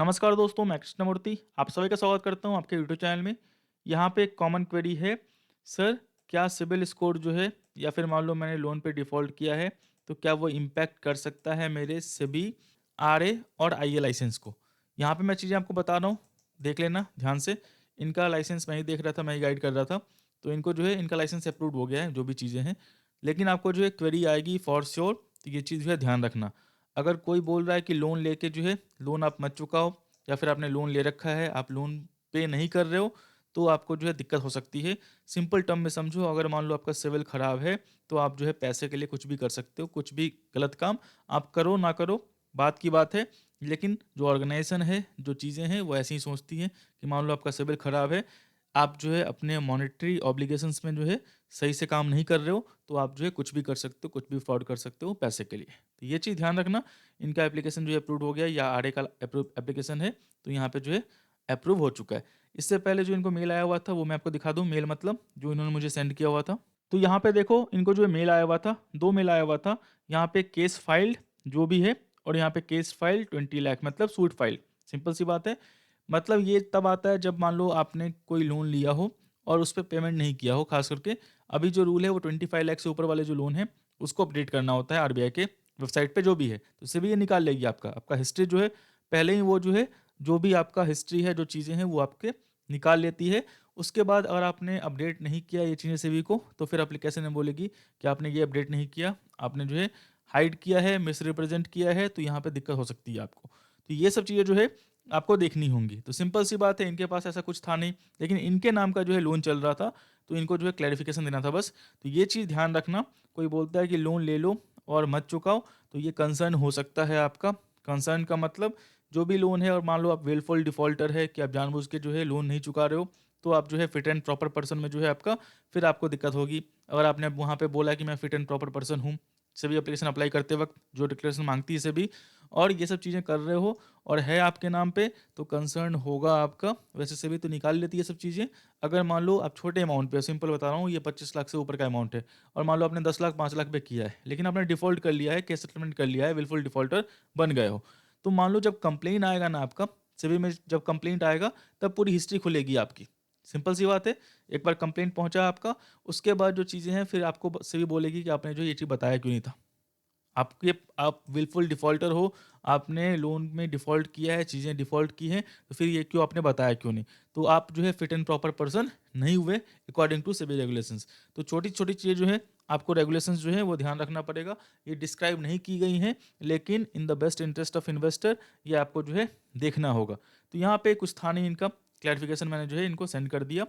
नमस्कार दोस्तों, मैं कृष्णमूर्ति आप सभी का स्वागत करता हूं आपके यूट्यूब चैनल में। यहां पे एक कॉमन क्वेरी है, सर क्या सिबिल स्कोर जो है या फिर मान लो मैंने लोन पे डिफ़ॉल्ट किया है, तो क्या वो इम्पैक्ट कर सकता है मेरे सिबी, आरए और आईए लाइसेंस को? यहाँ पे मैं चीज़ें आपको बता रहा हूँ, देख लेना ध्यान से। इनका लाइसेंस मैं ही देख रहा था, मैं ही गाइड कर रहा था, तो इनको जो है इनका लाइसेंस अप्रूव्ड हो गया है, जो भी चीज़ें हैं। लेकिन आपको जो है क्वेरी आएगी फॉर श्योर, तो ये चीज़ जो है ध्यान रखना। अगर कोई बोल रहा है कि लोन लेके जो है लोन आप मत चुकाओ या फिर आपने लोन ले रखा है, आप लोन पे नहीं कर रहे हो, तो आपको जो है दिक्कत हो सकती है। सिंपल टर्म में समझो, अगर मान लो आपका सिविल खराब है, तो आप जो है पैसे के लिए कुछ भी कर सकते हो, कुछ भी गलत काम आप करो ना करो, बात की बात है। लेकिन जो ऑर्गेनाइजेशन है, जो चीज़ें हैं, वो ऐसी ही सोचती हैं कि मान लो आपका सिविल खराब है, आप जो है अपने मॉनेटरी ऑब्लिगेशंस में जो है सही से काम नहीं कर रहे हो, तो आप जो है कुछ भी कर सकते हो, कुछ भी फ्रॉड कर सकते हो पैसे के लिए। तो ये चीज़ ध्यान रखना। इनका एप्लीकेशन जो है अप्रूव्ड हो गया या आरए का एप्लीकेशन है, तो यहाँ पे जो है अप्रूव हो चुका है। इससे पहले जो इनको मेल आया हुआ था वो मैं आपको दिखा दूँ, मेल मतलब जो इन्होंने मुझे सेंड किया हुआ था। तो यहाँ पे देखो इनको जो मेल आया हुआ था, 2 मेल आया हुआ था। यहाँ पे केस फाइल्ड जो भी है और यहाँ पे केस फाइल 20 लाख मतलब सूट फाइल। सिंपल सी बात है। मतलब ये तब आता है जब मान लो आपने कोई लोन लिया हो और उस पे पेमेंट नहीं किया हो, खास करके अभी जो रूल है वो 25 लाख से ऊपर वाले जो लोन है उसको अपडेट करना होता है आरबीआई के वेबसाइट पे जो भी है, तो इससे भी ये निकाल लेगी आपका हिस्ट्री जो है, पहले ही वो जो है, जो भी आपका हिस्ट्री है, जो चीज़ें हैं वो आपके निकाल लेती है। उसके बाद अगर आपने अपडेट नहीं किया ये चीज़ें सेबी को, तो फिर एप्लीकेशन में बोलेगी कि आपने ये अपडेट नहीं किया, आपने जो है हाइड किया है, मिसरिप्रेज़ेंट किया है, तो यहाँ पे दिक्कत हो सकती है आपको। तो ये सब चीज़ें जो है आपको देखनी होंगी। तो सिंपल सी बात है, इनके पास ऐसा कुछ था नहीं, लेकिन इनके नाम का जो है लोन चल रहा था, तो इनको जो है क्लैरिफ़िकेशन देना था बस। तो ये चीज़ ध्यान रखना, कोई बोलता है कि लोन ले लो और मत चुकाओ, तो ये कंसर्न हो सकता है आपका। कंसर्न का मतलब जो भी लोन है और मान लो आप विलफुल डिफ़ॉल्टर है कि आप जानबूझ के जो है लोन नहीं चुका रहे हो, तो आप जो है फिट एंड प्रॉपर पर्सन में जो है आपका फिर आपको दिक्कत होगी। अगर आपने वहाँ पे बोला कि मैं फिट एंड प्रॉपर पर्सन हूँ, सभी एप्लीकेशन अप्लाई करते वक़्त जो डिक्लेरेशन माँगती है सभी, और ये सब चीज़ें कर रहे हो और है आपके नाम पे, तो कंसर्न होगा आपका। वैसे सेबी तो निकाल लेती है सब चीज़ें। अगर मान लो आप छोटे अमाउंट पे, सिंपल बता रहा हूँ, ये 25 लाख से ऊपर का अमाउंट है और मान लो आपने 10 लाख 5 लाख पे किया है, लेकिन आपने डिफ़ॉल्ट कर लिया है, केस सेटलमेंट कर लिया है, विलफुल डिफ़ॉल्टर बन गए हो। तो मान लो जब कंप्लेन आएगा ना आपका, सेबी में जब कंप्लेंट आएगा, तब पूरी हिस्ट्री खुलेगी आपकी। सिंपल सी बात है, एक बार कंप्लेंट पहुँचा आपका, उसके बाद जो चीज़ें हैं फिर आपको सेबी बोलेगी कि आपने जो ये चीज़ बताया क्यों नहीं था। आप विलफुल डिफ़ॉल्टर हो, आपने लोन में डिफ़ॉल्ट किया है, चीज़ें डिफ़ॉल्ट की हैं, तो फिर ये क्यों आपने बताया क्यों नहीं? तो आप जो है फिट एंड प्रॉपर पर्सन नहीं हुए अकॉर्डिंग टू सेबी रेगुलेशंस। तो छोटी-छोटी चीज़ें जो हैं, आपको रेगुलेशंस जो हैं वो ध्यान रखना पड़ेगा। ये डिस्क्राइब नहीं की गई हैं, लेकिन in the best interest of investor ये आपको जो है देखना होगा। तो यहाँ पे कुछ था नहीं इनका, क्लैरिफ़िकेशन मैंने जो है इनको सेंड कर दिया।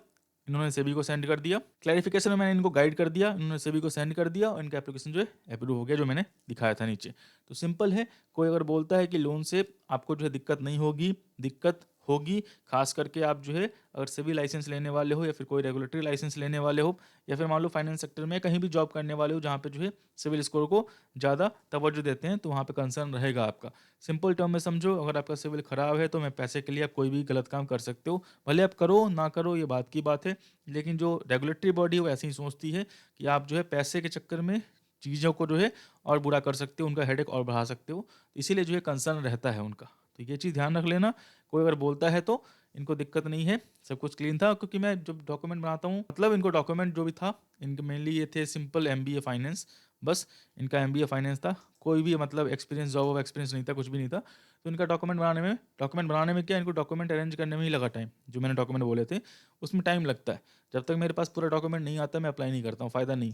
इन्होंने सेबी को सेंड कर दिया। क्लैरिफ़िकेशन में मैंने इनको गाइड कर दिया, इन्होंने सेबी को सेंड कर दिया और इनका एप्लीकेशन जो है अप्रूव हो गया, जो मैंने दिखाया था नीचे। तो सिंपल है, कोई अगर बोलता है कि लोन से आपको जो है दिक्कत नहीं होगी, दिक्कत होगी, ख़ास करके आप जो है अगर सिविल लाइसेंस लेने वाले हो या फिर कोई रेगुलेटरी लाइसेंस लेने वाले हो या फिर मान लो फाइनेंस सेक्टर में कहीं भी जॉब करने वाले हो जहाँ पे जो है सिविल स्कोर को ज़्यादा तवज्जो देते हैं, तो वहाँ पे कंसर्न रहेगा आपका। सिंपल टर्म में समझो, अगर आपका सिविल ख़राब है तो मैं पैसे के लिए आप कोई भी गलत काम कर सकते हो, भले आप करो ना करो ये बात की बात है, लेकिन जो रेगुलेटरी बॉडी है वो ऐसे ही सोचती है कि आप जो है पैसे के चक्कर में चीज़ों को जो है और बुरा कर सकते हो, उनका हेडेक और बढ़ा सकते हो, इसीलिए जो है कंसर्न रहता है उनका। तो ये चीज़ ध्यान रख लेना, कोई अगर बोलता है तो इनको दिक्कत नहीं है, सब कुछ क्लीन था, क्योंकि मैं जब डॉक्यूमेंट बनाता हूँ, मतलब इनको डॉक्यूमेंट जो भी था, इनके मेनली ये थे सिंपल एमबीए फाइनेंस, बस इनका एमबीए फाइनेंस था, कोई भी मतलब एक्सपीरियंस, जॉब एक्सपीरियंस नहीं था, कुछ भी नहीं था। तो इनका डॉक्यूमेंट बनाने में क्या, इनको डॉक्यूमेंट अरेंज करने में ही लगा टाइम, जो मैंने डॉक्यूमेंट बोले थे, उसमें टाइम लगता है। जब तक मेरे पास पूरा डॉक्यूमेंट नहीं आता मैं अप्लाई नहीं करता हूँ, फ़ायदा नहीं।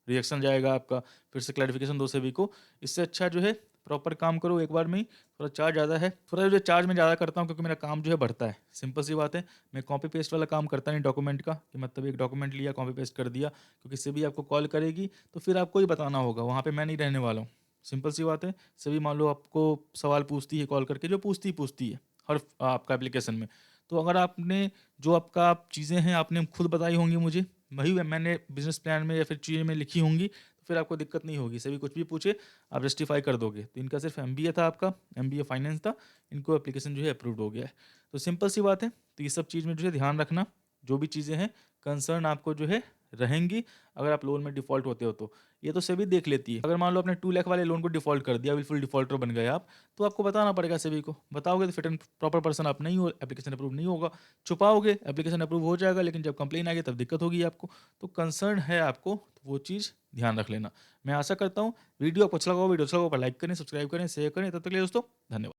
रिएक्शन जाएगा आपका, फिर से क्लैरिफिकेशन दो सभी को। इससे अच्छा जो है प्रॉपर काम करो एक बार में ही। थोड़ा चार्ज ज़्यादा है, थोड़ा जो चार्ज मैं ज़्यादा करता हूँ क्योंकि मेरा काम जो है बढ़ता है। सिंपल सी बात है, मैं कॉपी पेस्ट वाला काम करता नहीं डॉक्यूमेंट का, कि मतलब एक डॉक्यूमेंट लिया कॉपी पेस्ट कर दिया, क्योंकि सभी आपको कॉल करेगी तो फिर आपको ही बताना होगा, वहाँ पे मैं नहीं रहने वाला हूँ। सिंपल सी बात है, सभी मान लो आपको सवाल पूछती है कॉल करके, जो पूछती है हर आपका एप्लीकेशन में। तो अगर आपने जो आपका चीज़ें हैं आपने खुद बताई होंगी मुझे, वही मैंने बिज़नेस प्लान में या फिर चीज़ें में लिखी होंगी, तो फिर आपको दिक्कत नहीं होगी। सभी कुछ भी पूछे, आप जस्टिफ़ाई कर दोगे। तो इनका सिर्फ़ एमबीए था आपका, एमबीए फाइनेंस था, इनको एप्लीकेशन जो है अप्रूव्ड हो गया है। तो सिंपल सी बात है, तो ये सब चीज़ में जो है ध्यान रखना, जो भी चीज़ें हैं, कंसर्न आपको जो है रहेंगी अगर आप लोन में डिफ़ॉल्ट होते हो तो। ये तो सेबी देख लेती है। अगर मान लो आपने 2 लाख वाले लोन को डिफ़ॉल्ट कर दिया, बिल्कुल डिफ़ॉल्टर बन गए आप, तो आपको बताना पड़ेगा सेबी को। बताओगे तो फिट एंड प्रॉपर पर्सन आप नहीं हो, एप्लीकेशन अप्रूव नहीं होगा। छुपाओगे, एप्लीकेशन अप्रूव हो जाएगा, लेकिन जब कंप्लेन आएगी तब दिक्कत होगी आपको। तो कंसर्न है आपको, तो वो चीज़ ध्यान रख लेना। मैं आशा करता हूँ वीडियो आपको अच्छा लगा हो, वीडियो अच्छा लगा हो तो लाइक करें, सब्सक्राइब करें, शेयर करें। तब तक के लिए दोस्तों धन्यवाद।